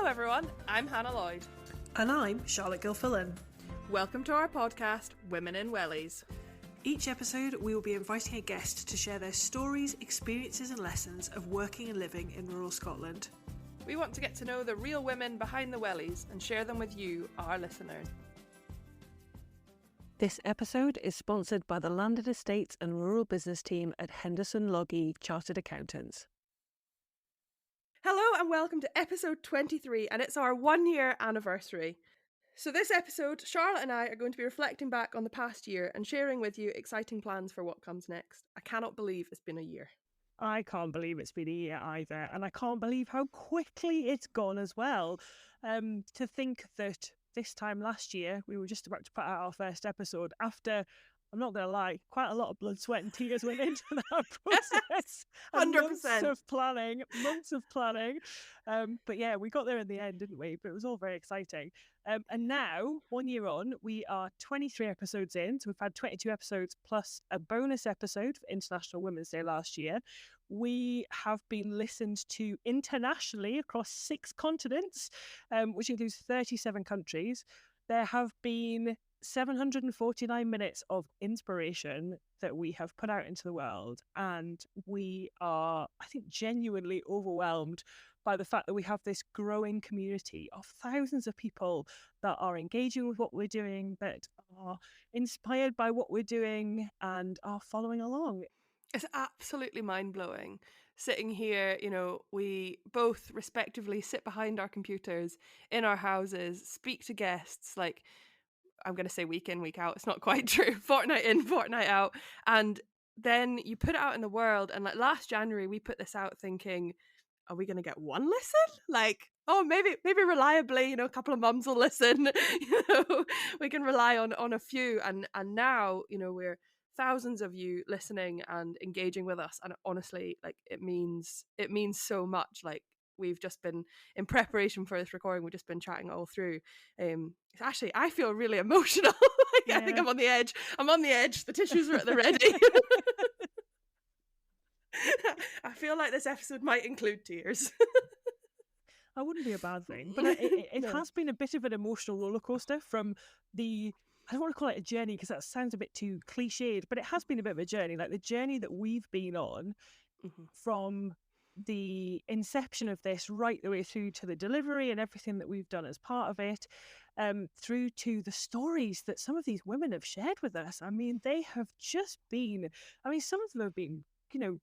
everyone, I'm Hannah Lloyd. And I'm Charlotte Gilfillan. Welcome to our podcast, Women in Wellies. Each episode, we will be inviting a guest to share their stories, experiences and lessons of working and living in rural Scotland. We want to get to know the real women behind the wellies and share them with you, our listeners. This episode is sponsored by the Landed Estates and Rural Business Team at Henderson Logie Chartered Accountants. Hello and welcome to episode 23, and it's our 1 year anniversary. So this episode, Charlotte and I are going to be reflecting back on the past year and sharing with you exciting plans for what comes next. I cannot believe it's been a year. I can't believe it's been a year either, and I can't believe how quickly it's gone as well. To think that this time last year, we were just about to put out our first episode after, I'm not going to lie, quite a lot of blood, sweat and tears went into that process. 100%. Months of planning. But yeah, we got there in the end, didn't we? But it was all very exciting. And now, 1 year on, we are 23 episodes in. So we've had 22 episodes plus a bonus episode for International Women's Day last year. We have been listened to internationally across 6 continents, which includes 37 countries. There have been 749 minutes of inspiration that we have put out into the world, and we are, I think, genuinely overwhelmed by the fact that we have this growing community of thousands of people that are engaging with what we're doing, that are inspired by what we're doing and are following along. It's absolutely mind-blowing. Sitting here, you know, we both respectively sit behind our computers in our houses, speak to guests, like, I'm going to say week in, week out. It's not quite true. Fortnight in, fortnight out. And then you put it out in the world. And like last January, we put this out thinking, are we going to get one listen? Like, oh, maybe reliably, you know, a couple of mums will listen. You know, we can rely on a few. And now, you know, we're thousands of you listening and engaging with us. And honestly, like it means so much. Like, we've just been, in preparation for this recording, we've just been chatting all through. Actually, I feel really emotional. I think I'm on the edge. The tissues are at the ready. I feel like this episode might include tears. That wouldn't be a bad thing. But it No. has been a bit of an emotional roller coaster from the, I don't want to call it a journey because that sounds a bit too cliched, but it has been a bit of a journey. Like the journey that we've been on from the inception of this right the way through to the delivery and everything that we've done as part of it, through to the stories that some of these women have shared with us. I mean, they have just been, some of them have been, you know,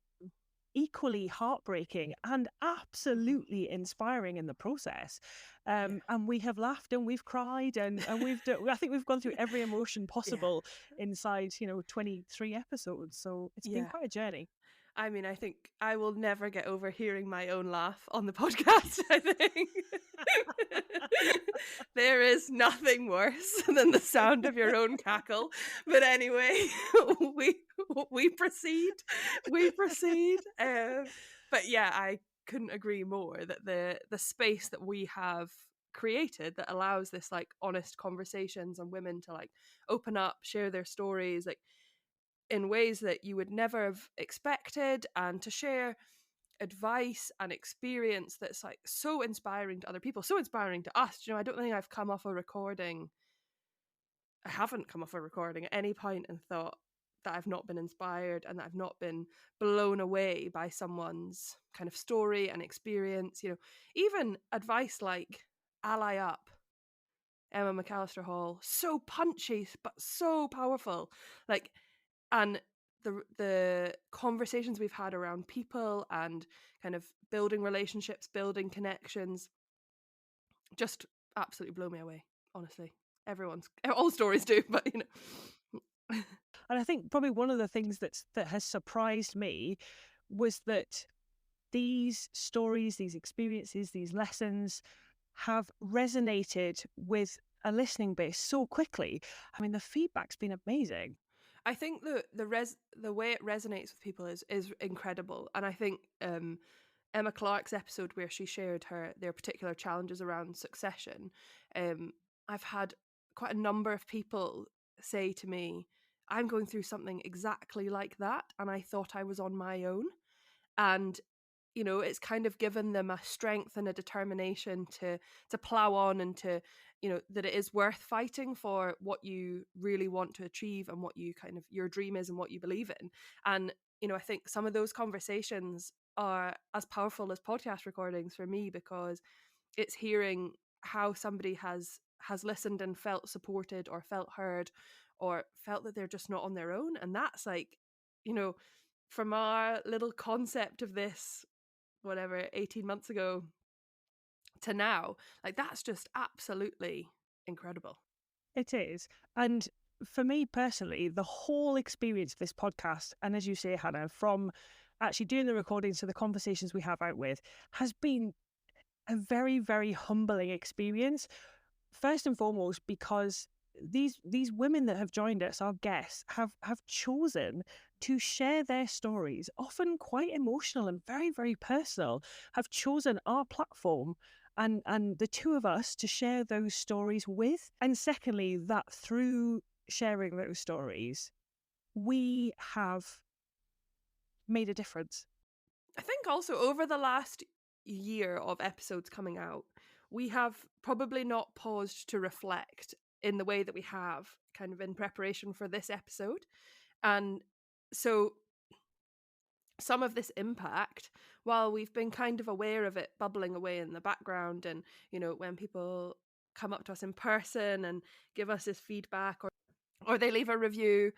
equally heartbreaking and absolutely inspiring in the process. And we have laughed and we've cried and we've done, I think we've gone through every emotion possible inside, you know, 23 episodes. So it's been quite a journey. I mean, I think I will never get over hearing my own laugh on the podcast, I think. There is nothing worse than the sound of your own cackle. But anyway, we proceed. But yeah, I couldn't agree more that the space that we have created that allows this like honest conversations and women to like open up, share their stories, like in ways that you would never have expected, and to share advice and experience that's like so inspiring to other people, so inspiring to us. You know, I don't think I haven't come off a recording at any point and thought that I've not been inspired and that I've not been blown away by someone's kind of story and experience. You know, even advice like Ally Up, Emma McAllister Hall, so punchy but so powerful. Like, and the conversations we've had around people and kind of building relationships, building connections, just absolutely blow me away, honestly. All stories do, but you know. And I think probably one of the things that has surprised me was that these stories, these experiences, these lessons have resonated with a listening base so quickly. I mean, the feedback's been amazing. I think the way it resonates with people is incredible. And I think Emma Clark's episode where she shared their particular challenges around succession, I've had quite a number of people say to me, I'm going through something exactly like that, and I thought I was on my own. And you know, it's kind of given them a strength and a determination to plow on, and to, you know, that it is worth fighting for what you really want to achieve and what you kind of your dream is and what you believe in. And, you know, I think some of those conversations are as powerful as podcast recordings for me, because it's hearing how somebody has listened and felt supported or felt heard or felt that they're just not on their own. And that's like, you know, from our little concept of this, whatever, 18 months ago to now, like that's just absolutely incredible. It is. And for me personally, the whole experience of this podcast, and as you say, Hannah, from actually doing the recordings to the conversations we have out with, has been a very, very humbling experience. First and foremost, because these women that have joined us, our guests, have chosen to share their stories, often quite emotional and very, very personal, have chosen our platform and the two of us to share those stories with. And secondly, that through sharing those stories, we have made a difference. I think also over the last year of episodes coming out, we have probably not paused to reflect in the way that we have kind of in preparation for this episode. And so some of this impact, while we've been kind of aware of it bubbling away in the background, and, you know, when people come up to us in person and give us this feedback, or they leave a review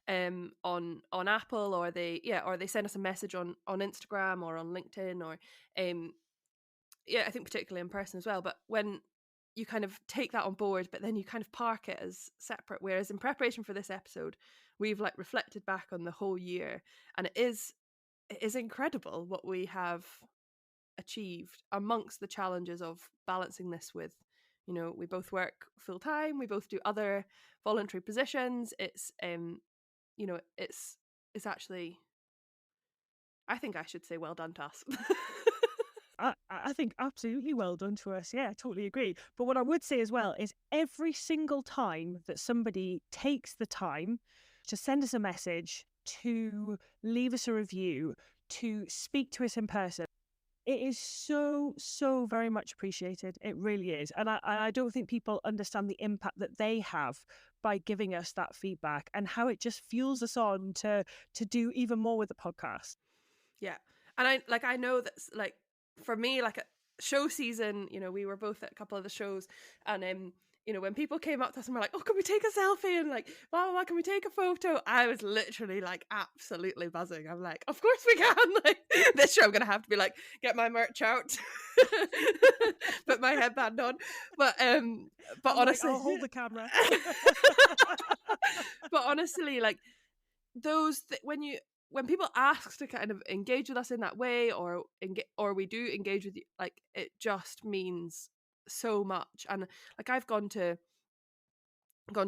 on Apple, or they send us a message on Instagram or on LinkedIn, or I think particularly in person as well. But when you kind of take that on board, but then you kind of park it as separate, whereas in preparation for this episode, we've like reflected back on the whole year, and it is incredible what we have achieved amongst the challenges of balancing this with, you know, we both work full time, we both do other voluntary positions. It's you know, it's actually, I think I should say well done to us. I think absolutely well done to us. Yeah, I totally agree. But what I would say as well is every single time that somebody takes the time to send us a message, to leave us a review, to speak to us in person, it is so, so very much appreciated. It really is. And I don't think people understand the impact that they have by giving us that feedback, and how it just fuels us on to do even more with the podcast. Yeah. And I know that's like, for me, like a show season, you know, we were both at a couple of the shows, and you know, when people came up to us and were like, oh, can we take a selfie, and like, wow, can we take a photo, I was literally like absolutely buzzing. I'm like, of course we can. Like, this show I'm gonna have to be like, get my merch out, put my headband on, but honestly, I'll hold the camera. but honestly, like those when people ask to kind of engage with us in that way, or we do engage with you, like it just means so much. And like I've gone to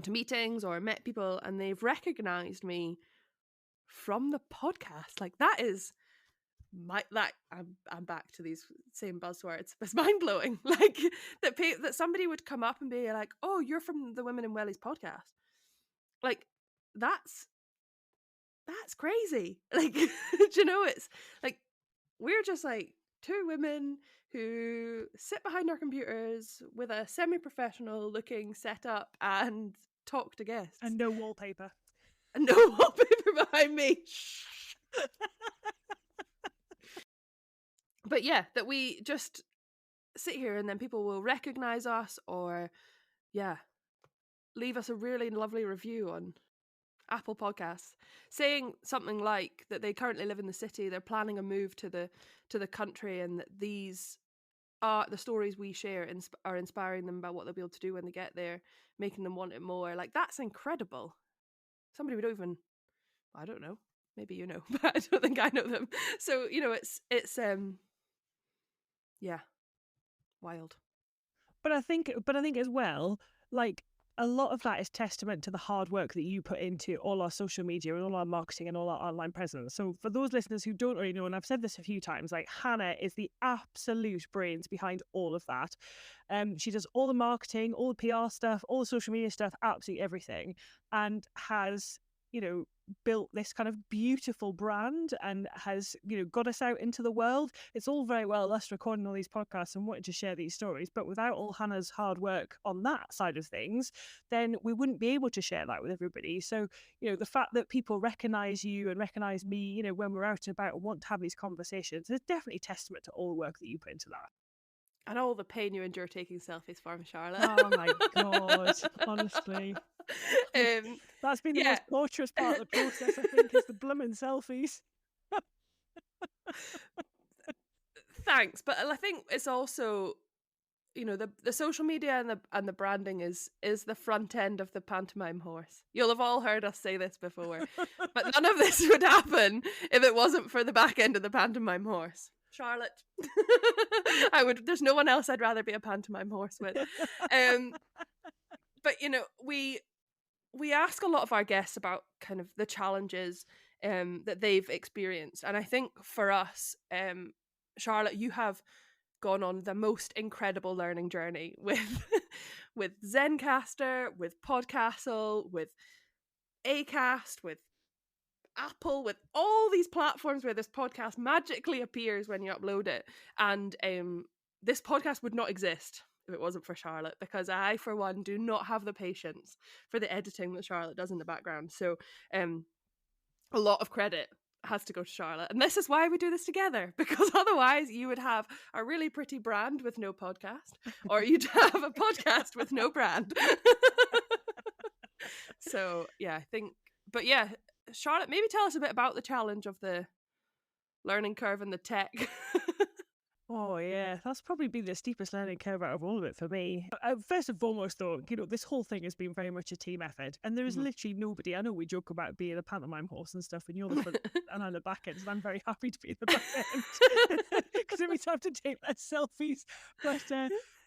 meetings or met people, and they've recognized me from the podcast. Like that is I'm back to these same buzzwords. It's mind blowing. Like that somebody would come up and be like, "Oh, you're from the Women in Wellies podcast." Like that's crazy. Like, do you know, it's like we're just like two women who sit behind our computers with a semi-professional looking setup and talk to guests. And no wallpaper. And no wallpaper behind me. But yeah, that we just sit here and then people will recognize us, or leave us a really lovely review on Apple Podcasts, saying something like that they currently live in the city, they're planning a move to the country, and that these are the stories we share are inspiring them about what they'll be able to do when they get there, making them want it more. Like that's incredible. Somebody we don't even, I don't know, maybe you know, but I don't think I know them. So, you know, it's wild. But I think as well, like a lot of that is testament to the hard work that you put into all our social media and all our marketing and all our online presence. So for those listeners who don't already know, and I've said this a few times, like Hannah is the absolute brains behind all of that. She does all the marketing, all the PR stuff, all the social media stuff, absolutely everything, and has, you know, built this kind of beautiful brand and has, got us out into the world. It's all very well us recording all these podcasts and wanting to share these stories, but without all Hannah's hard work on that side of things, then we wouldn't be able to share that with everybody. So, the fact that people recognize you and recognize me, when we're out and about and want to have these conversations, is definitely testament to all the work that you put into that. And all the pain you endure taking selfies for me, Charlotte. Oh my God, honestly. That's been the most torturous part of the process, I think, is the blooming selfies. Thanks, but I think it's also, the social media and the branding is the front end of the pantomime horse. You'll have all heard us say this before, but none of this would happen if it wasn't for the back end of the pantomime horse. Charlotte, there's no one else I'd rather be a pantomime horse with. But we ask a lot of our guests about kind of the challenges that they've experienced, and I think for us, Charlotte, you have gone on the most incredible learning journey with with Zencaster, with Podcastle, with Acast, with Apple, with all these platforms where this podcast magically appears when you upload it. And this podcast would not exist if it wasn't for Charlotte, because I, for one, do not have the patience for the editing that Charlotte does in the background. So a lot of credit has to go to Charlotte. And this is why we do this together, because otherwise you would have a really pretty brand with no podcast, or you'd have a podcast with no brand. So yeah, I think, but yeah, Charlotte, maybe tell us a bit about the challenge of the learning curve and the tech. Oh yeah, that's probably been the steepest learning curve out of all of it for me. First and foremost though, this whole thing has been very much a team effort, and there is literally nobody. I know we joke about being a pantomime horse and stuff, and you're the front and I'm the back end, and I'm very happy to be in the back end because it means I have to take less selfies.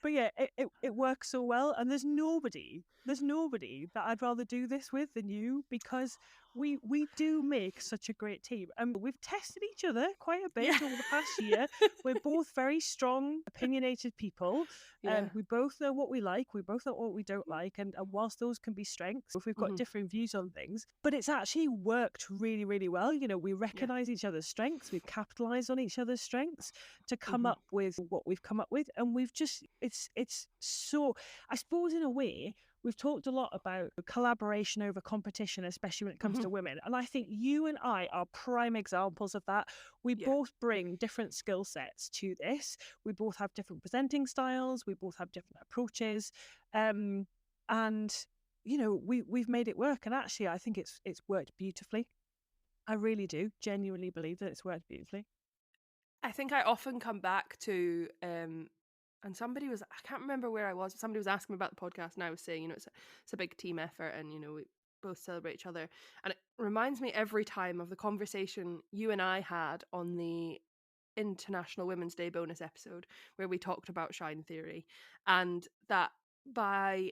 But yeah, it works so well, and there's nobody that I'd rather do this with than you, because we do make such a great team, and we've tested each other quite a bit over the past year. We're both very strong, opinionated people, and we both know what we like, we both know what we don't like, and whilst those can be strengths, if we've got different views on things, but it's actually worked really, really well. We recognise each other's strengths, we've capitalised on each other's strengths to come up with what we've come up with, and we've just, it's so, I suppose in a way, we've talked a lot about collaboration over competition, especially when it comes to women. And I think you and I are prime examples of that. We both bring different skill sets to this. We both have different presenting styles. We both have different approaches. And, we've made it work. And actually, I think it's worked beautifully. I really do genuinely believe that it's worked beautifully. I think I often come back to... and I can't remember where I was, but somebody was asking me about the podcast, and I was saying, it's a big team effort, and, we both celebrate each other. And it reminds me every time of the conversation you and I had on the International Women's Day bonus episode, where we talked about Shine Theory, and that by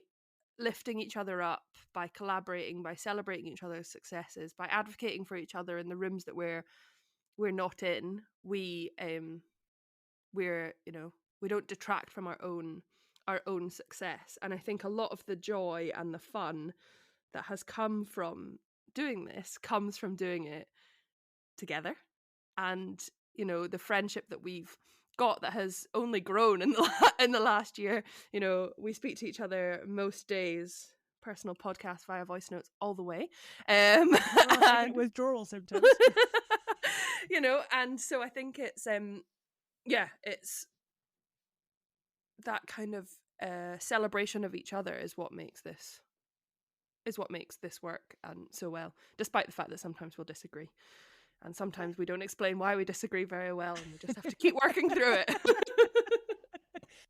lifting each other up, by collaborating, by celebrating each other's successes, by advocating for each other in the rooms that we're not in, we're, we don't detract from our own success. And I think a lot of the joy and the fun that has come from doing this comes from doing it together. And, the friendship that we've got that has only grown in the last year. We speak to each other most days, personal podcast via voice notes all the way. And withdrawal symptoms. And so I think it's it's that kind of celebration of each other is what makes this work and so well, despite the fact that sometimes we'll disagree, and sometimes we don't explain why we disagree very well, and we just have to keep working through it.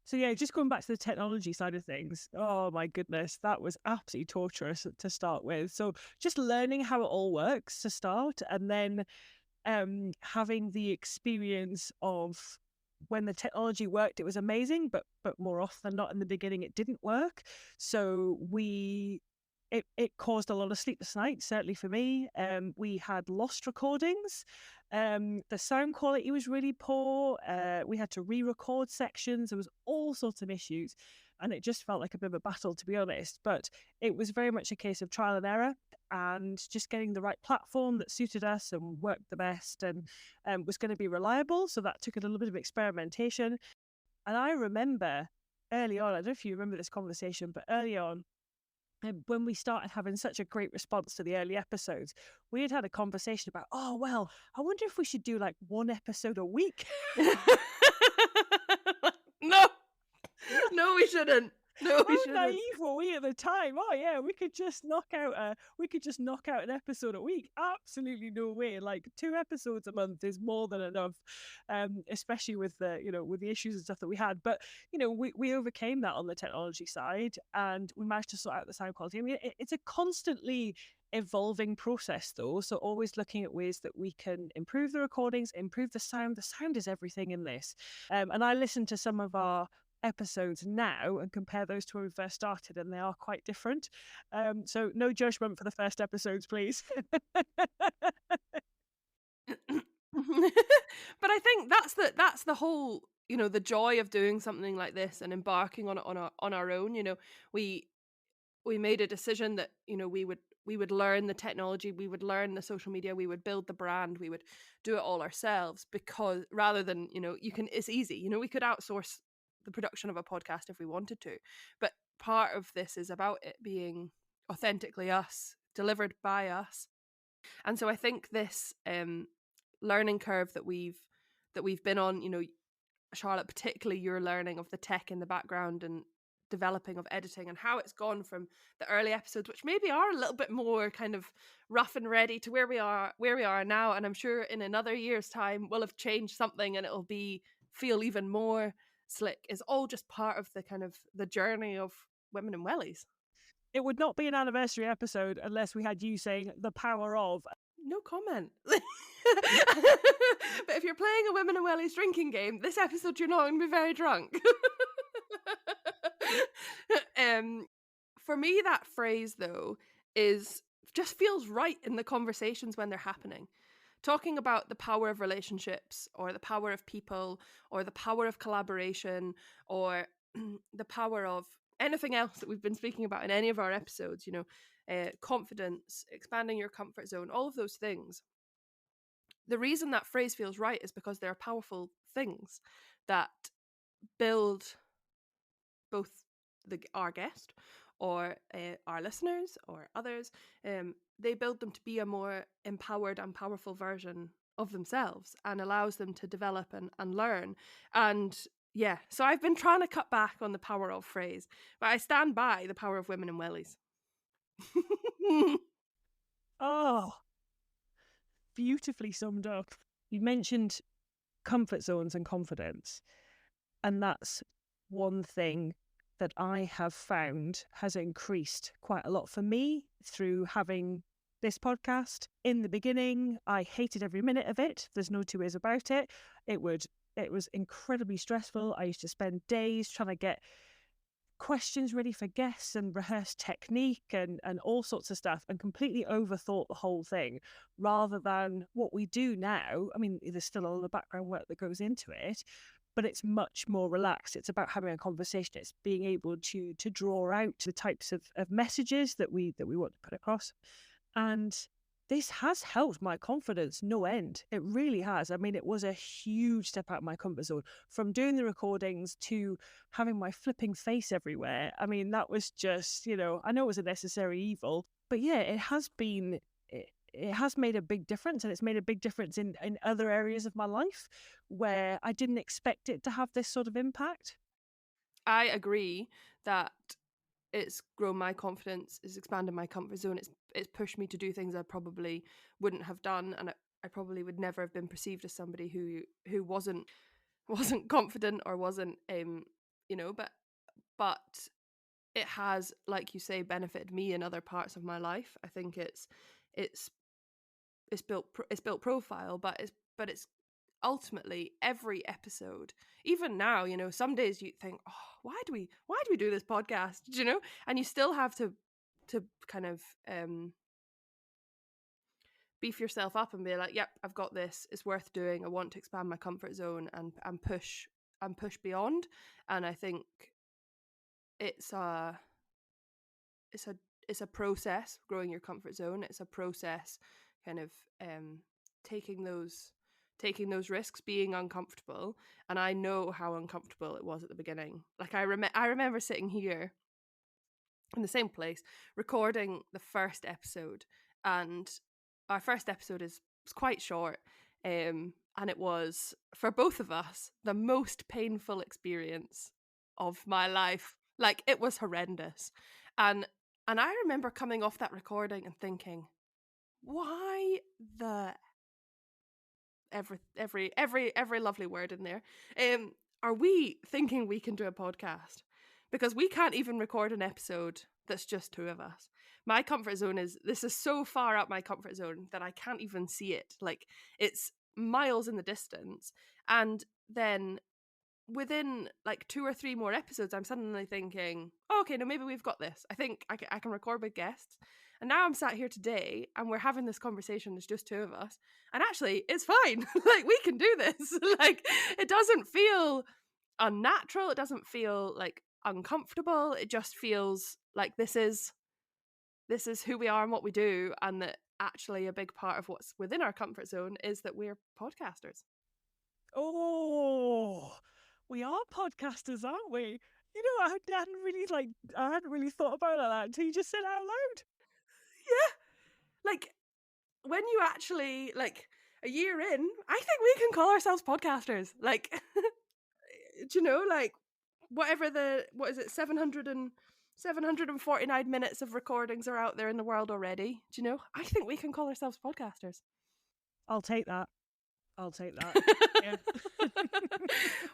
So yeah, just going back to the technology side of things, oh my goodness, that was absolutely torturous to start with. So just learning how it all works to start, and then having the experience of when the technology worked, it was amazing, but more often than not in the beginning it didn't work. So it caused a lot of sleepless nights, certainly for me. We had lost recordings. The sound quality was really poor. We had to re-record sections. There was all sorts of issues. and it just felt like a bit of a battle, to be honest. But it was very much a case of trial and error, and just getting the right platform that suited us and worked the best, and was going to be reliable. So that took a little bit of experimentation. And I remember early on, I don't know if you remember this conversation, but early on, when we started having such a great response to the early episodes, we had a conversation about, oh, well, I wonder if we should do like one episode a week. No, we shouldn't. No, we shouldn't. How naive were we at the time? Oh yeah, we could just knock out an episode a week. Absolutely no way. Like 2 episodes a month is more than enough, especially with the with the issues and stuff that we had. But we overcame that on the technology side, and we managed to sort out the sound quality. I mean, it's a constantly evolving process though, so always looking at ways that we can improve the recordings, improve the sound. The sound is everything in this, and I listened to some of our episodes now and compare those to when we first started, and they are quite different. So no judgment for the first episodes, please. But I think that's the whole, the joy of doing something like this and embarking on it on our own. We made a decision that we would learn the technology, we would learn the social media, we would build the brand, we would do it all ourselves, because rather than it's easy, we could outsource the production of a podcast if we wanted to, but part of this is about it being authentically us, delivered by us. And so I think this learning curve that we've been on, Charlotte, particularly your learning of the tech in the background and developing of editing, and how it's gone from the early episodes, which maybe are a little bit more kind of rough and ready, to where we are now. And I'm sure in another year's time we'll have changed something and it'll feel even more slick, is all just part of the kind of the journey of Women in Wellies. It would not be an anniversary episode unless we had you saying the power of. No comment. But if you're playing a Women in Wellies drinking game, this episode you're not going to be very drunk. For me, that phrase though just feels right in the conversations when they're happening. Talking about the power of relationships, or the power of people, or the power of collaboration, or the power of anything else that we've been speaking about in any of our episodes, confidence, expanding your comfort zone, all of those things. The reason that phrase feels right is because they're powerful things that build both our guest, or our listeners, or others. They build them to be a more empowered and powerful version of themselves, and allows them to develop and learn. And yeah, so I've been trying to cut back on the power of phrase, but I stand by the power of Women in Wellies. Oh, beautifully summed up. You mentioned comfort zones and confidence, and that's one thing that I have found has increased quite a lot for me through having this podcast. In the beginning, I hated every minute of it. There's no two ways about it. It was incredibly stressful. I used to spend days trying to get questions ready for guests and rehearse technique and all sorts of stuff, and completely overthought the whole thing, rather than what we do now. I mean, there's still all the background work that goes into it, but it's much more relaxed. It's about having a conversation. It's being able to draw out the types of messages that we want to put across. And this has helped my confidence no end. It really has. I mean, it was a huge step out of my comfort zone, from doing the recordings to having my flipping face everywhere. I mean, that was just, I know it was a necessary evil, but yeah, it has been, it has made a big difference, and it's made a big difference in other areas of my life where I didn't expect it to have this sort of impact. I agree that it's grown my confidence, it's expanded my comfort zone, it's pushed me to do things I probably wouldn't have done, and I probably would never have been perceived as somebody who wasn't confident, or wasn't but it has, like you say, benefited me in other parts of my life. I think it's built profile, but it's ultimately every episode. Even now, some days you think, oh, why do we do this podcast, and you still have to kind of beef yourself up and be like, yep, I've got this, it's worth doing, I want to expand my comfort zone and push beyond. And I think it's a it's a it's a process growing your comfort zone. It's a process kind of taking those risks, being uncomfortable. And I know how uncomfortable it was at the beginning. Like I remember sitting here in the same place recording the first episode, and our first episode is quite short, and it was, for both of us, the most painful experience of my life. Like, it was horrendous. And I remember coming off that recording and thinking, why the every lovely word in there, are we thinking we can do a podcast? Because we can't even record an episode that's just two of us. My comfort zone this is so far out my comfort zone that I can't even see it. Like, it's miles in the distance. And then within like 2 or 3 more episodes, I'm suddenly thinking, oh, okay, no, maybe we've got this. I think I can record with guests. And now I'm sat here today and we're having this conversation. There's just two of us. And actually, it's fine. Like, we can do this. Like, it doesn't feel unnatural. It doesn't feel like uncomfortable. It just feels like this is who we are and what we do. And that actually a big part of what's within our comfort zone is that we're podcasters. Oh, we are podcasters, aren't we? You know, I hadn't really thought about that until you just said it out loud. Yeah. Like, when you actually, like, a year in, I think we can call ourselves podcasters. Like, do you know, like, what is it, 749 minutes of recordings are out there in the world already. Do you know? I think we can call ourselves podcasters. I'll take that. Yeah.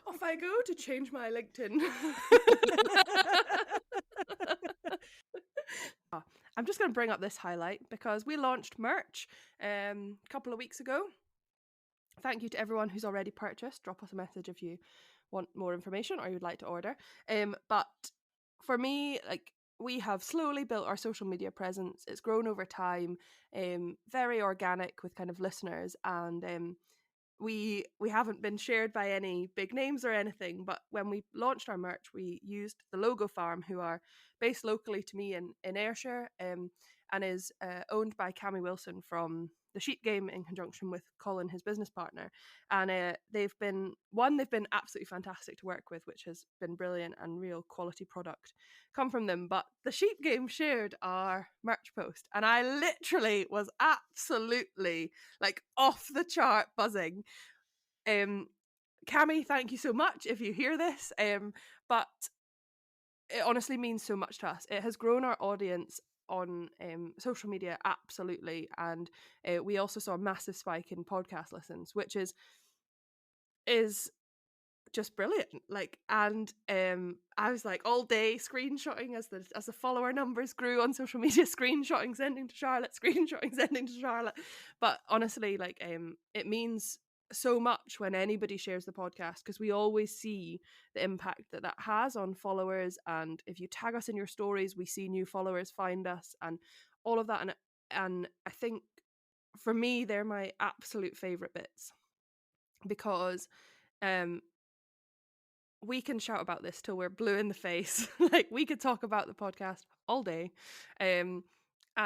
Off I go to change my LinkedIn. I'm just going to bring up this highlight because we launched merch a couple of weeks ago. Thank you to everyone who's already purchased. Drop us a message if you want more information or you'd like to order. But for me, like, we have slowly built our social media presence. It's grown over time, very organic with kind of listeners, and we haven't been shared by any big names or anything, but when we launched our merch, we used the Logo Farm, who are based locally to me in Ayrshire, and is owned by Cammy Wilson from the Sheep Game in conjunction with Colin, his business partner. And they've been absolutely fantastic to work with, which has been brilliant, and real quality product come from them. But the Sheep Game shared our merch post, and I literally was absolutely, like, off the chart buzzing. Cammy, thank you so much if you hear this. But it honestly means so much to us. It has grown our audience on social media, absolutely, and we also saw a massive spike in podcast listens, which is just brilliant. Like, and I was like all day screenshotting as the follower numbers grew on social media, screenshotting, sending to Charlotte, screenshotting, sending to Charlotte. But honestly, like, it means so much when anybody shares the podcast, because we always see the impact that has on followers, and if you tag us in your stories, we see new followers find us and all of that. And I think for me, they're my absolute favorite bits, because we can shout about this till we're blue in the face. Like, we could talk about the podcast all day, and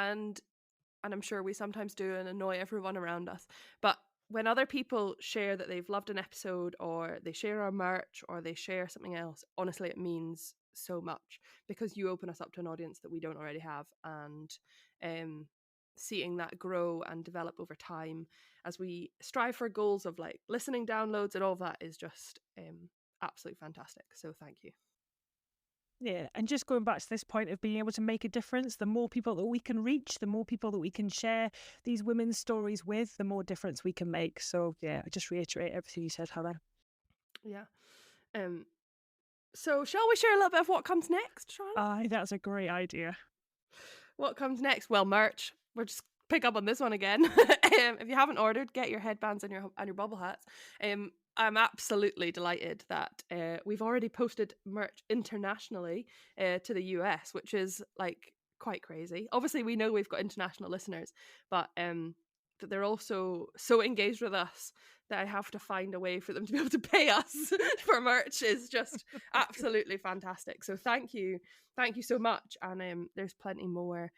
I'm sure we sometimes do and annoy everyone around us. But when other people share that they've loved an episode, or they share our merch, or they share something else, honestly, it means so much, because you open us up to an audience that we don't already have. And seeing that grow and develop over time as we strive for goals of, like, listening downloads and all of that is just absolutely fantastic. So thank you. Yeah, and just going back to this point of being able to make a difference, the more people that we can reach, the more people that we can share these women's stories with, the more difference we can make. So yeah, I just reiterate everything you said, Hannah. Yeah. So shall we share a little bit of what comes next, Charlotte? Aye, that's a great idea. What comes next? Well, merch. We'll just pick up on this one again. If you haven't ordered, get your headbands and your bubble hats. I'm absolutely delighted that we've already posted merch internationally to the US, which is, like, quite crazy. Obviously, we know we've got international listeners, but that they're also so engaged with us that I have to find a way for them to be able to pay us for merch is just absolutely fantastic. So thank you so much. And there's plenty more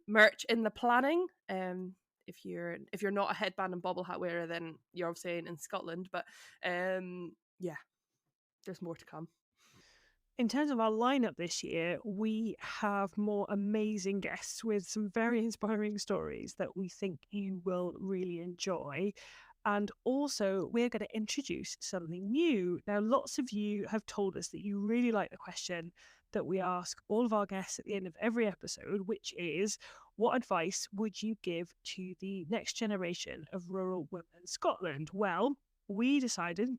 merch in the planning. If you're not a headband and bobble hat wearer, then you're obviously in Scotland. But yeah, there's more to come. In terms of our lineup this year, we have more amazing guests with some very inspiring stories that we think you will really enjoy. And also, we're going to introduce something new. Now, lots of you have told us that you really like the question that we ask all of our guests at the end of every episode, which is, what advice would you give to the next generation of rural women in Scotland? Well, we decided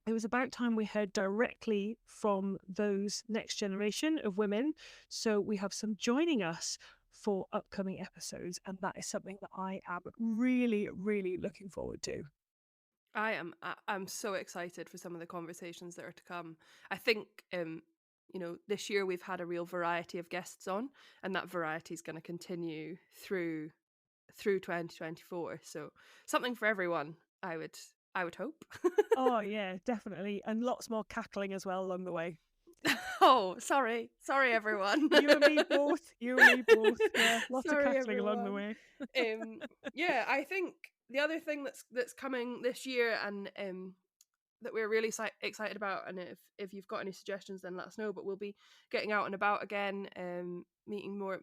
it was about time we heard directly from those next generation of women. So we have some joining us for upcoming episodes, and that is something that I am really, really looking forward to. I'm so excited for some of the conversations that are to come. I think this year we've had a real variety of guests on, and that variety is going to continue through 2024. So something for everyone, I would hope. Oh yeah, definitely, and lots more cackling as well along the way. Oh, sorry everyone. You and me both. Yeah, lots Sorry, of cackling everyone. along the way. Yeah, I think the other thing that's coming this year, and that we're really excited about, and if you've got any suggestions, then let us know. But we'll be getting out and about again, meeting more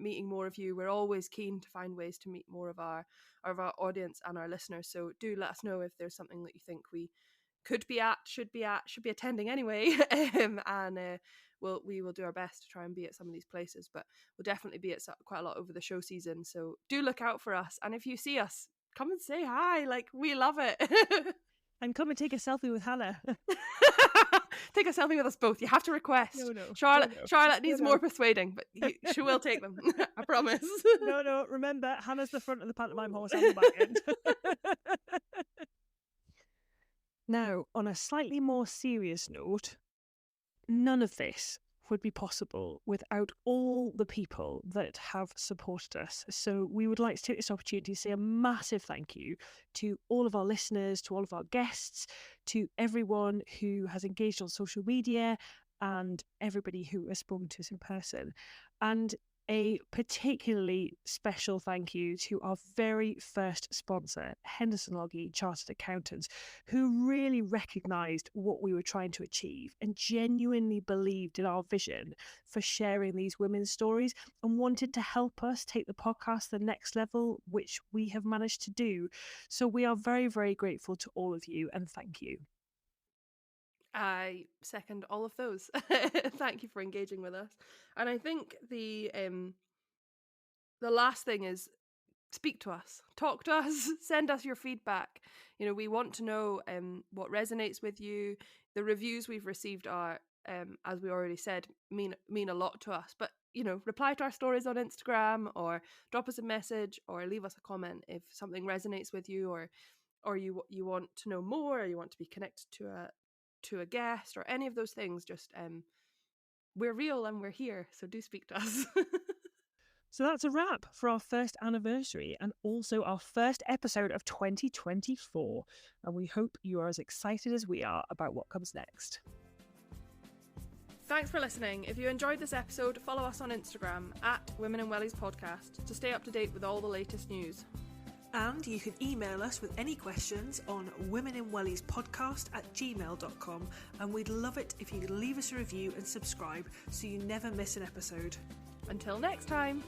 of you. We're always keen to find ways to meet more of our audience and our listeners. So do let us know if there's something that you think we could be at, should be attending anyway. And we will do our best to try and be at some of these places, but we'll definitely be at quite a lot over the show season. So do look out for us, and if you see us, come and say hi. Like, we love it. And come and take a selfie with Hannah. Take a selfie with us both. You have to request. No. Charlotte needs more persuading, but she will take them. I promise. No. Remember, Hannah's the front of the pantomime horse on the back end. Now, on a slightly more serious note, none of this would be possible without all the people that have supported us. So we would like to take this opportunity to say a massive thank you to all of our listeners, to all of our guests, to everyone who has engaged on social media, and everybody who has spoken to us in person. And a particularly special thank you to our very first sponsor, Henderson Logie Chartered Accountants, who really recognised what we were trying to achieve and genuinely believed in our vision for sharing these women's stories and wanted to help us take the podcast to the next level, which we have managed to do. So we are very, very grateful to all of you, and thank you. I second all of those. Thank you for engaging with us. And I think the last thing is, speak to us, talk to us, send us your feedback. We want to know what resonates with you. The reviews we've received are, as we already said, mean a lot to us. But reply to our stories on Instagram, or drop us a message, or leave us a comment if something resonates with you, or you want to know more, or you want to be connected to a guest, or any of those things. Just we're real and we're here, so do speak to us. So that's a wrap for our first anniversary, and also our first episode of 2024, and we hope you are as excited as we are about what comes next. Thanks for listening. If you enjoyed this episode, follow us on Instagram at Women in Wellies Podcast to stay up to date with all the latest news. And you can email us with any questions on womeninwelliespodcast@gmail.com, and we'd love it if you could leave us a review and subscribe so you never miss an episode. Until next time.